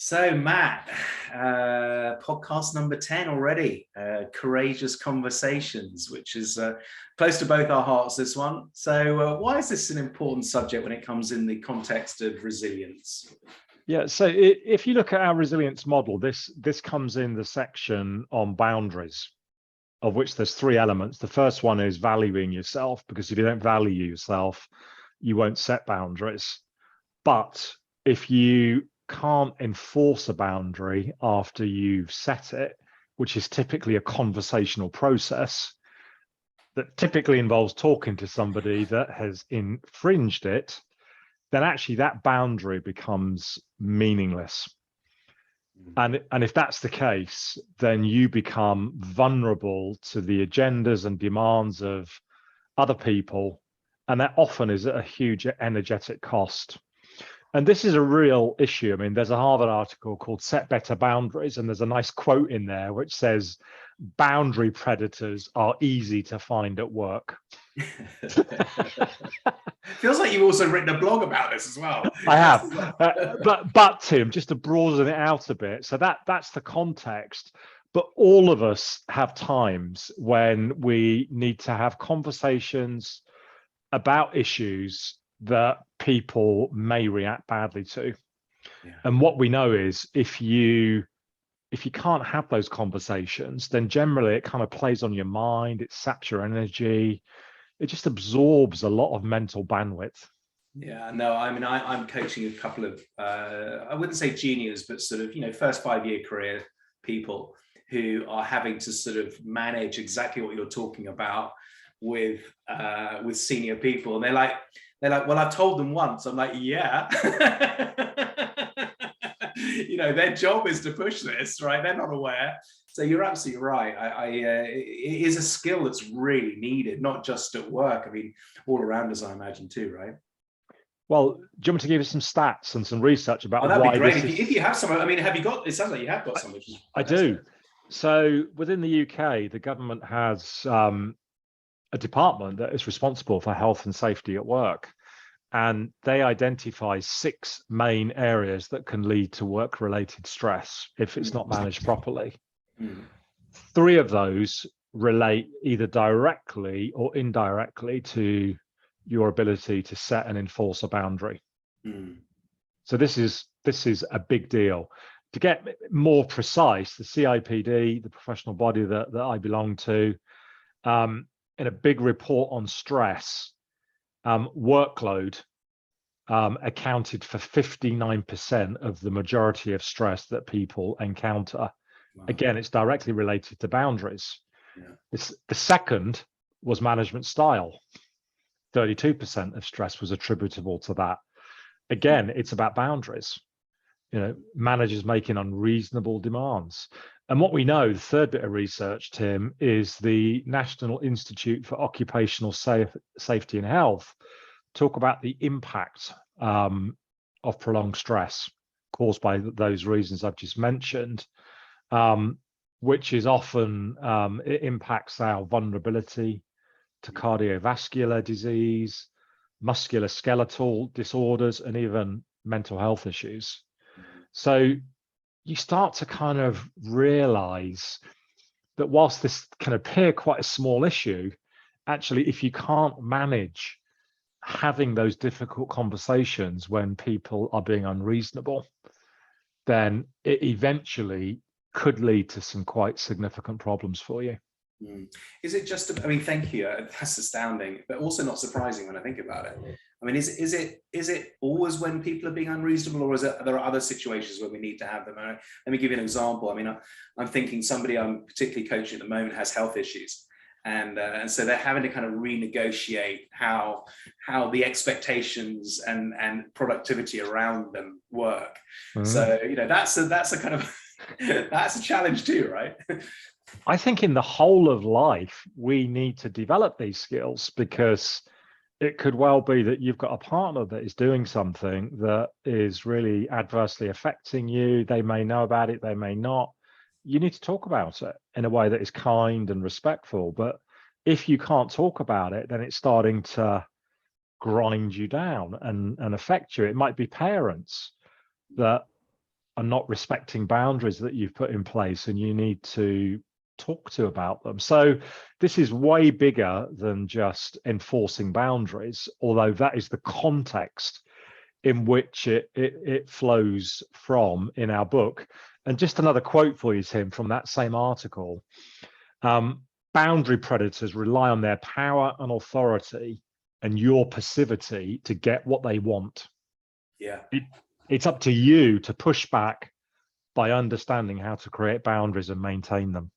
So, Matt, podcast number 10 already, Courageous Conversations, which is close to both our hearts, this one. So, why is this an important subject when it comes in the context of resilience? Yeah, so if you look at our resilience model, this comes in the section on boundaries, of which there's three elements. The first one is valuing yourself, because if you don't value yourself, you won't set boundaries. But if you can't enforce a boundary after you've set it, which is typically a conversational process that typically involves talking to somebody that has infringed it, then actually that boundary becomes meaningless. And if that's the case, then you become vulnerable to the agendas and demands of other people, and that often is at a huge energetic cost. And this is a real issue. I mean, there's a Harvard article called Set Better Boundaries, and there's a nice quote in there which says, boundary predators are easy to find at work. Feels like you've also written a blog about this as well. I have, but Tim, just to broaden it out a bit, so that's the context. But all of us have times when we need to have conversations about issues that people may react badly to. Yeah. And what we know is if you can't have those conversations, then generally it kind of plays on your mind, it saps your energy, it just absorbs a lot of mental bandwidth. Yeah, no, I mean, I'm coaching a couple of, I wouldn't say juniors, but sort of, first 5-year career people who are having to sort of manage exactly what you're talking about with senior people. And they're like, well, I've told them once. I'm like, yeah. Their job is to push this, right? They're not aware. So you're absolutely right. It is a skill that's really needed, not just at work. I mean, all around us, I imagine too, right? Well, do you want me to give you some stats and some research about that'd be great. If you have some, I mean, have you got, it sounds like you have got some. I do. So within the UK, the government has a department that is responsible for health and safety at work. And they identify 6 main areas that can lead to work-related stress if it's not managed properly. 3 of those relate either directly or indirectly to your ability to set and enforce a boundary. So this is a big deal. To get more precise, the CIPD, the professional body that I belong to, in a big report on stress, workload accounted for 59% of the majority of stress that people encounter. Wow. Again, it's directly related to boundaries. Yeah. The second was management style. 32% of stress was attributable to that. Again, it's about boundaries. Managers making unreasonable demands. And what we know, the third bit of research, Tim, is the National Institute for Occupational Safety and Health talk about the impact of prolonged stress caused by those reasons I've just mentioned, which is often, it impacts our vulnerability to cardiovascular disease, musculoskeletal disorders, and even mental health issues. So you start to kind of realize that whilst this can appear quite a small issue, actually, if you can't manage having those difficult conversations when people are being unreasonable, then it eventually could lead to some quite significant problems for you. Is it just, I mean, thank you. That's astounding, but also not surprising when I think about it. I mean, is it always when people are being unreasonable, or are there other situations where we need to have them? Let me give you an example. I mean, I'm thinking somebody I'm particularly coaching at the moment has health issues. And so they're having to kind of renegotiate how the expectations and productivity around them work. So, that's a kind of, that's a challenge too, right? I think in the whole of life, we need to develop these skills, because it could well be that you've got a partner that is doing something that is really adversely affecting you. They may know about it, they may not. You need to talk about it in a way that is kind and respectful. But if you can't talk about it, then it's starting to grind you down and affect you. It might be parents that are not respecting boundaries that you've put in place, and you need to talk to about them. So this is way bigger than just enforcing boundaries, although that is the context in which it flows from in our book. And just another quote for you, Tim, from that same article. Boundary predators rely on their power and authority and your passivity to get what they want. Yeah. It's up to you to push back by understanding how to create boundaries and maintain them.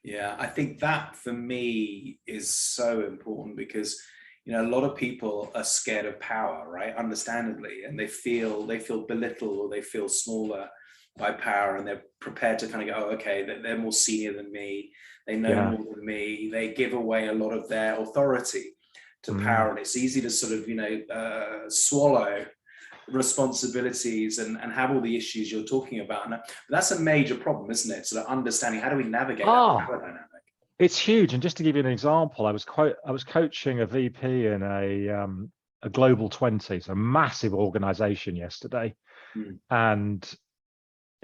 Yeah, I think that for me is so important because, you know, a lot of people are scared of power, right? Understandably, and they feel belittled or they feel smaller by power, and they're prepared to kind of go, oh, okay, they're more senior than me, they know more than me, they give away a lot of their authority to power, and it's easy to sort of, you know, swallow responsibilities and have all the issues you're talking about. And that's a major problem, isn't it? Sort of understanding, how do we navigate that power dynamic? It's huge. And just to give you an example, I was coaching a VP in a global 20s, a massive organization yesterday. And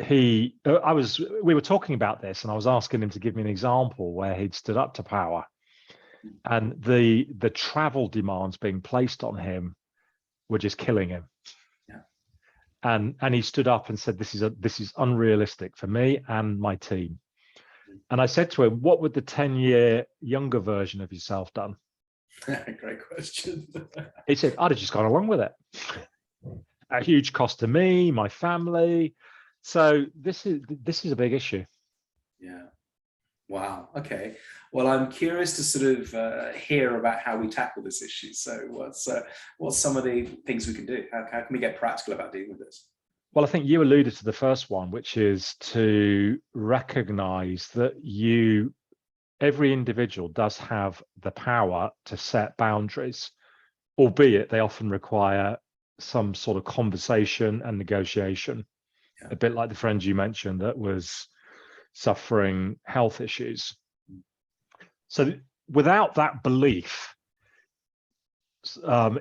we were talking about this, and I was asking him to give me an example where he'd stood up to power, and the travel demands being placed on him were just killing him. And he stood up and said, this is unrealistic for me and my team. And I said to him, what would the 10-year younger version of yourself done? Great question. He said, I'd have just gone along with it. A huge cost to me, my family. So this is a big issue. Yeah. Wow. Okay. Well, I'm curious to sort of hear about how we tackle this issue. So what's some of the things we can do? How can we get practical about dealing with this? Well, I think you alluded to the first one, which is to recognize that every individual does have the power to set boundaries, albeit they often require some sort of conversation and negotiation. A bit like the friend you mentioned that was suffering health issues. So without that belief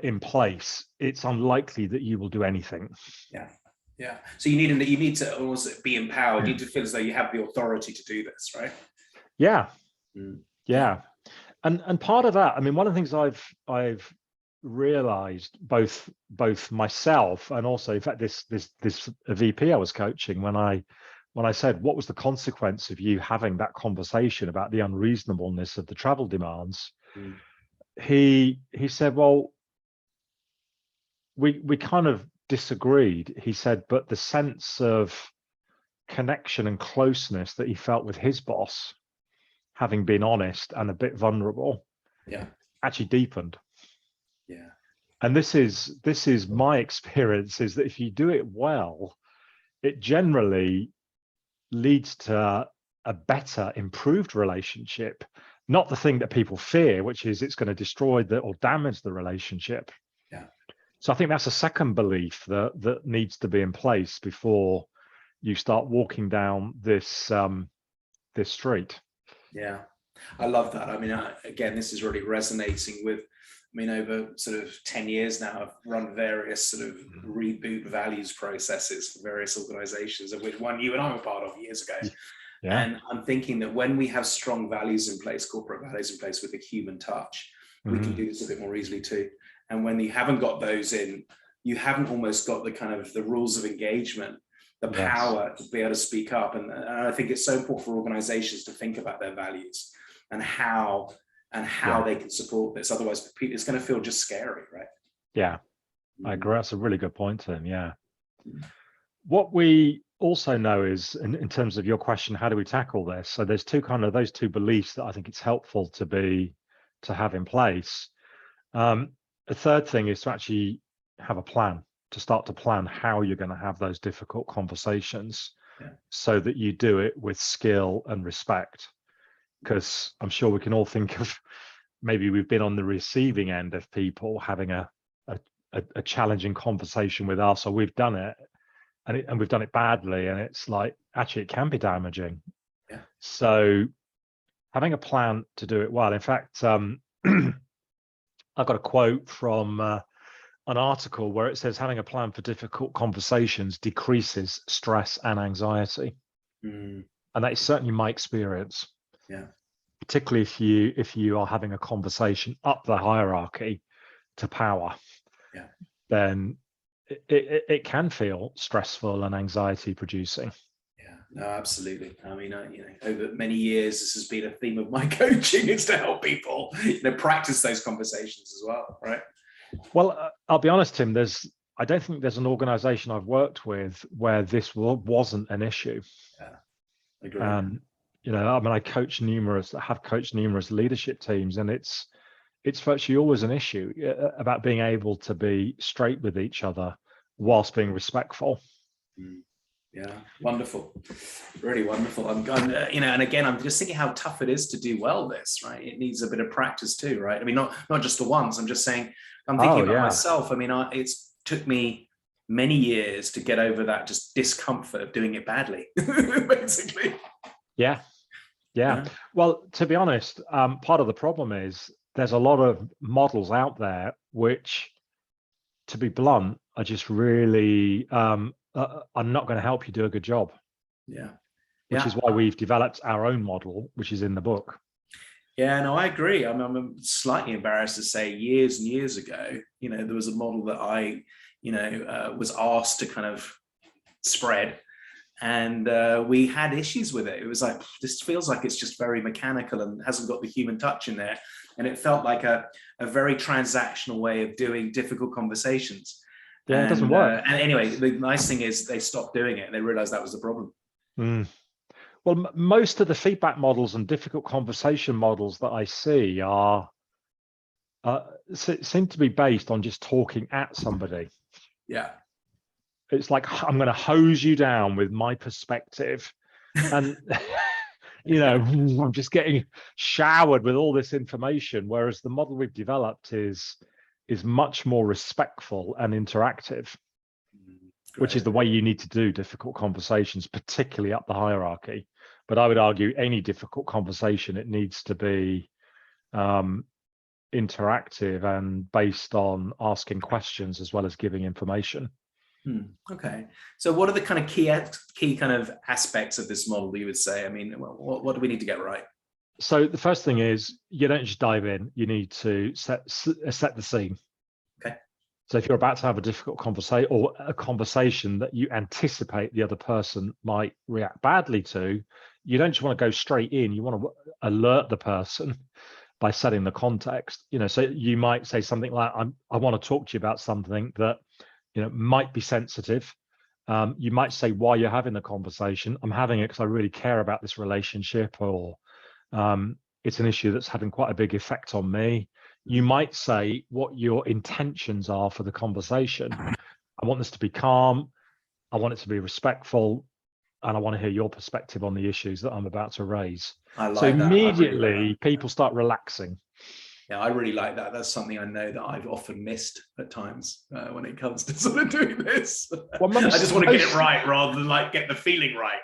in place, it's unlikely that you will do anything. Yeah. So you need to almost be empowered. You need to feel as though you have the authority to do this, right? Yeah. Yeah. And part of that, I mean, one of the things I've realized, both myself and also, in fact, this VP I was coaching, when I said, what was the consequence of you having that conversation about the unreasonableness of the travel demands? He said, well, we kind of disagreed. He said, but the sense of connection and closeness that he felt with his boss, having been honest and a bit vulnerable, actually deepened. Yeah. And this is my experience, is that if you do it well, it generally leads to a better, improved relationship, not the thing that people fear, which is it's going to destroy or damage the relationship. Yeah. So I think that's a second belief that needs to be in place before you start walking down this street. Yeah, I love that. I mean, again, this is really resonating with, I mean, over sort of 10 years now, I've run various sort of reboot values processes for various organizations, of which one you and I were part of years ago. Yeah. And I'm thinking that when we have strong values in place, corporate values in place with a human touch, we can do this a bit more easily too. And when you haven't got those in, you haven't almost got the kind of the rules of engagement, the power to be able to speak up. And I think it's so important for organizations to think about their values and how they can support this. Otherwise, it's going to feel just scary, right? Yeah, I agree. That's a really good point, Tim. Yeah. What we also know is, in terms of your question, how do we tackle this? So there's those two beliefs that I think it's helpful to have in place. The third thing is to actually have a plan, to start to plan how you're going to have those difficult conversations, so that you do it with skill and respect. Because I'm sure we can all think of, maybe we've been on the receiving end of people having a challenging conversation with us, or we've done it and we've done it badly, and it's like, actually it can be damaging. Yeah. So having a plan to do it well. In fact, I've got a quote from an article where it says having a plan for difficult conversations decreases stress and anxiety. Mm, And that is certainly my experience. yeah. Particularly if you are having a conversation up the hierarchy to power, Yeah. then it can feel stressful and anxiety producing. Yeah, no, absolutely. I mean, over many years, this has been a theme of my coaching, is to help people, practice those conversations as well, right? Well, I'll be honest, Tim, I don't think there's an organization I've worked with where this wasn't an issue. Yeah, I agree. I mean, I have coached numerous leadership teams, and it's virtually always an issue about being able to be straight with each other whilst being respectful. Yeah, wonderful, really wonderful. I'm and again, I'm just thinking how tough it is to do well this, right? It needs a bit of practice too, right? I mean, not just the once. I'm just saying, I'm thinking about myself. I mean, it's took me many years to get over that just discomfort of doing it badly, basically. Yeah. Well, to be honest, part of the problem is there's a lot of models out there which, to be blunt, are just really are not going to help you do a good job. Yeah. Which is why we've developed our own model, which is in the book. Yeah, no, I agree. I'm slightly embarrassed to say years and years ago, there was a model that I, was asked to kind of spread, and we had issues with it. It was like, this feels like it's just very mechanical and hasn't got the human touch in there. And it felt like a very transactional way of doing difficult conversations. Yeah, it doesn't work. And anyway, the nice thing is they stopped doing it. They realized that was the problem. Well, most of the feedback models and difficult conversation models that I see seem to be based on just talking at somebody. Yeah. It's like, I'm going to hose you down with my perspective. And, I'm just getting showered with all this information. Whereas the model we've developed is much more respectful and interactive, which is the way you need to do difficult conversations, particularly up the hierarchy. But I would argue any difficult conversation, it needs to be interactive and based on asking questions as well as giving information. Okay. So what are the kind of key kind of aspects of this model you would say? I mean, what do we need to get right? So the first thing is, you don't just dive in, you need to set the scene. Okay. So if you're about to have a difficult conversation or a conversation that you anticipate the other person might react badly to, you don't just want to go straight in, you want to alert the person by setting the context. So you might say something like, I want to talk to you about something that might be sensitive. You might say why you're having the conversation. I'm having it because I really care about this relationship, or it's an issue that's having quite a big effect on me. You might say what your intentions are for the conversation. I want this to be calm. I want it to be respectful. And I want to hear your perspective on the issues that I'm about to raise. So immediately people start relaxing. Yeah, I really like that. That's something I know that I've often missed at times when it comes to sort of doing this. Well, I just want to get it right rather than like get the feeling right.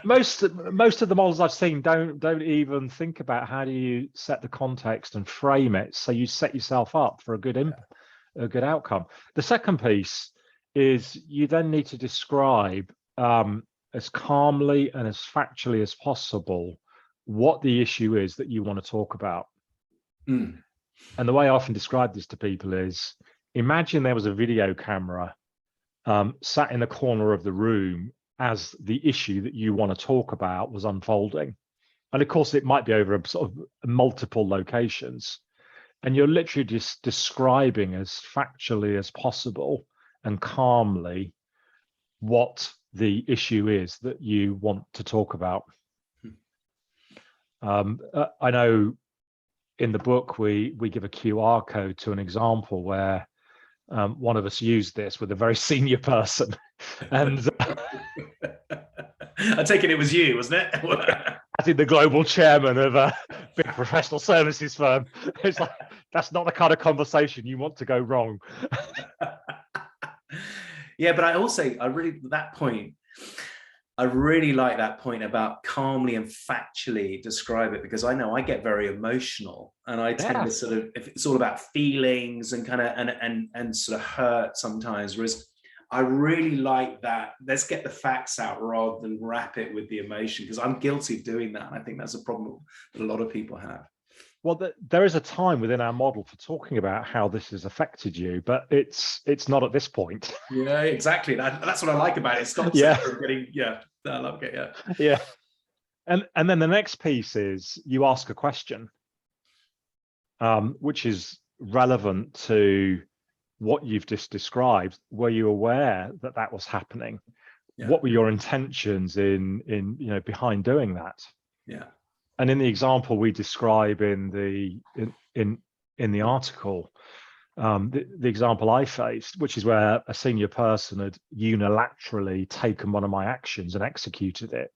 most of the models I've seen don't even think about how do you set the context and frame it, so you set yourself up for a good outcome. The second piece is you then need to describe as calmly and as factually as possible what the issue is that you want to talk about. And the way I often describe this to people is, imagine there was a video camera sat in the corner of the room as the issue that you want to talk about was unfolding. And of course, it might be over a sort of multiple locations. And you're literally just describing as factually as possible and calmly what the issue is that you want to talk about. I know in the book, we give a QR code to an example where one of us used this with a very senior person. And I take it was you, wasn't it? I think the global chairman of a big professional services firm. It's like, that's not the kind of conversation you want to go wrong. Yeah, but I really, that point, I really like that point about calmly and factually describe it, because I know I get very emotional and I tend to Yes. sort of, if it's all about feelings and kind of and sort of hurt sometimes, whereas I really like that. Let's get the facts out rather than wrap it with the emotion, because I'm guilty of doing that. And I think that's a problem that a lot of people have. Well, there is a time within our model for talking about how this has affected you, but it's not at this point. Yeah, exactly. That's what I like about it. It stops Yeah. it from getting, yeah, I love it. Yeah. Yeah. And then the next piece is you ask a question, which is relevant to what you've just described. Were you aware that that was happening? Yeah. What were your intentions in behind doing that? Yeah. And in the example we describe in the article, the example I faced, which is where a senior person had unilaterally taken one of my actions and executed it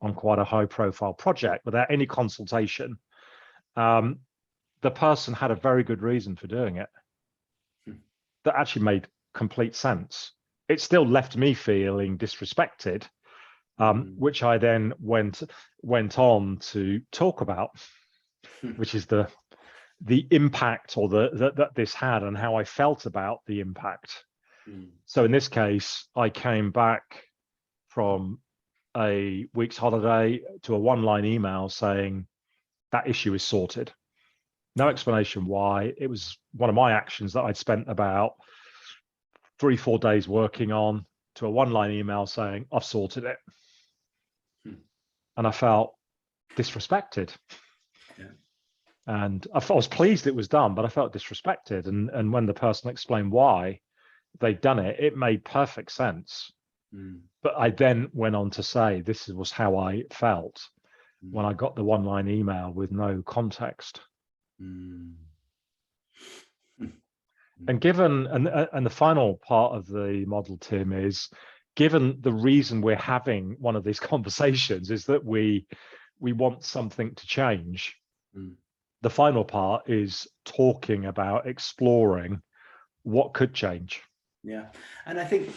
on quite a high-profile project without any consultation. The person had a very good reason for doing it that actually made complete sense. It still left me feeling disrespected, which I then went on to talk about, which is the impact or that this had and how I felt about the impact. So in this case, I came back from a week's holiday to a one-line email saying that issue is sorted. No explanation why. It was one of my actions that I'd spent about 3-4 days working on, to a one-line email saying I've sorted it. And I felt disrespected. Yeah. And I was pleased it was done, but I felt disrespected. And when the person explained why they'd done it, it made perfect sense. But I then went on to say this was how I felt when I got the one-line email with no context. And given, and the final part of the model, Tim, is given the reason we're having one of these conversations is that we want something to change. The final part is talking about exploring what could change. Yeah. And I think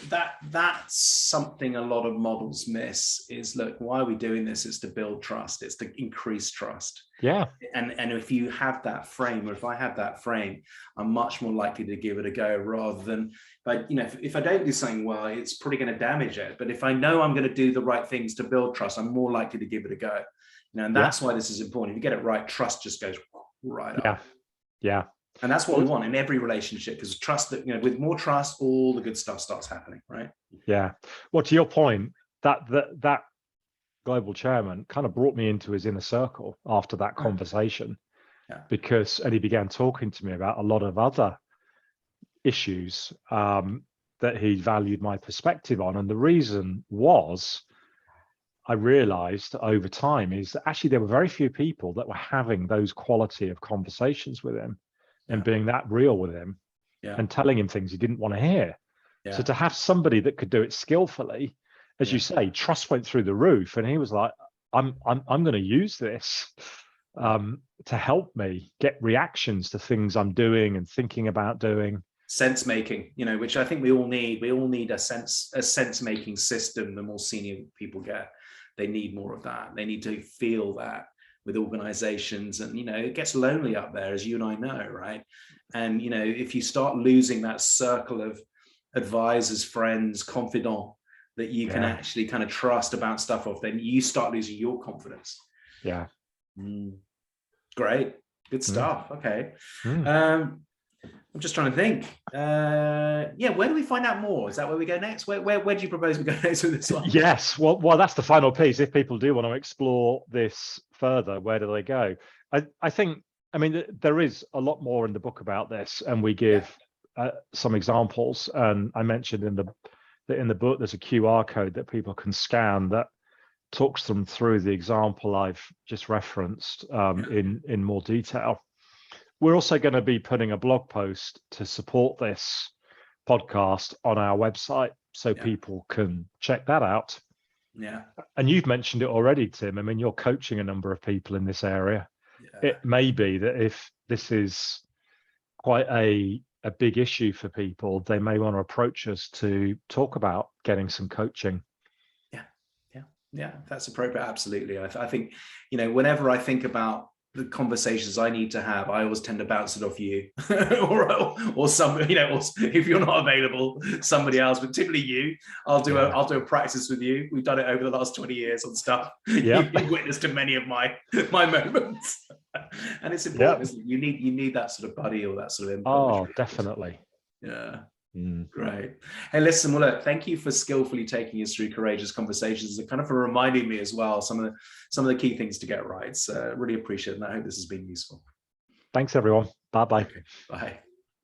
that's something a lot of models miss is, look, why are we doing this? It's to build trust. It's to increase trust. Yeah. And if you have that frame, or if I have that frame, I'm much more likely to give it a go rather than, but if I don't do something well, it's probably going to damage it. But if I know I'm going to do the right things to build trust, I'm more likely to give it a go. And that's why this is important. If you get it right, trust just goes right up. Yeah. And that's what we want in every relationship, because trust, that with more trust, all the good stuff starts happening, right? Yeah. Well, to your point, that global chairman kind of brought me into his inner circle after that conversation, and he began talking to me about a lot of other issues that he valued my perspective on. And the reason was, I realized over time, is that actually there were very few people that were having those quality of conversations with him and being that real with him and telling him things he didn't want to hear. So to have somebody that could do it skillfully, as you say, trust went through the roof, and he was like, I'm going to use this to help me get reactions to things I'm doing and thinking about doing. Sense making, which I think we all need. We all need a sense making system. The more senior people get, they need more of that. They need to feel that with organizations, and it gets lonely up there, as you and I know, right? And if you start losing that circle of advisors, friends, confidants that you can actually kind of trust about stuff off, then you start losing your confidence. Great, good stuff. Okay. I'm just trying to think. Where do we find out more? Is that where we go next? Where do you propose we go next with this one? Yes, well, that's the final piece. If people do want to explore this further, where do they go? I think, there is a lot more in the book about this, and we give some examples. And I mentioned in the book, there's a QR code that people can scan that talks them through the example I've just referenced in more detail. We're also going to be putting a blog post to support this podcast on our website, so people can check that out. Yeah. And you've mentioned it already, Tim. You're coaching a number of people in this area. It may be that if this is quite a big issue for people, they may want to approach us to talk about getting some coaching. Yeah, that's appropriate. Absolutely. I think, you know, whenever I think about the conversations I need to have, I always tend to bounce it off you or somebody, you know, or if you're not available, somebody else, but typically you. I'll do a practice with you. We've done it over the last 20 years on stuff. Yep. You've witnessed to many of my moments. And it's important, isn't it? You need that sort of buddy or that sort of input. Oh, definitely. Yeah. Mm. Great. Hey, listen, well, look, thank you for skillfully taking us through Courageous Conversations and kind of for reminding me as well some of the key things to get right. So really appreciate it, and I hope this has been useful. Thanks, everyone. Bye-bye. Okay. Bye.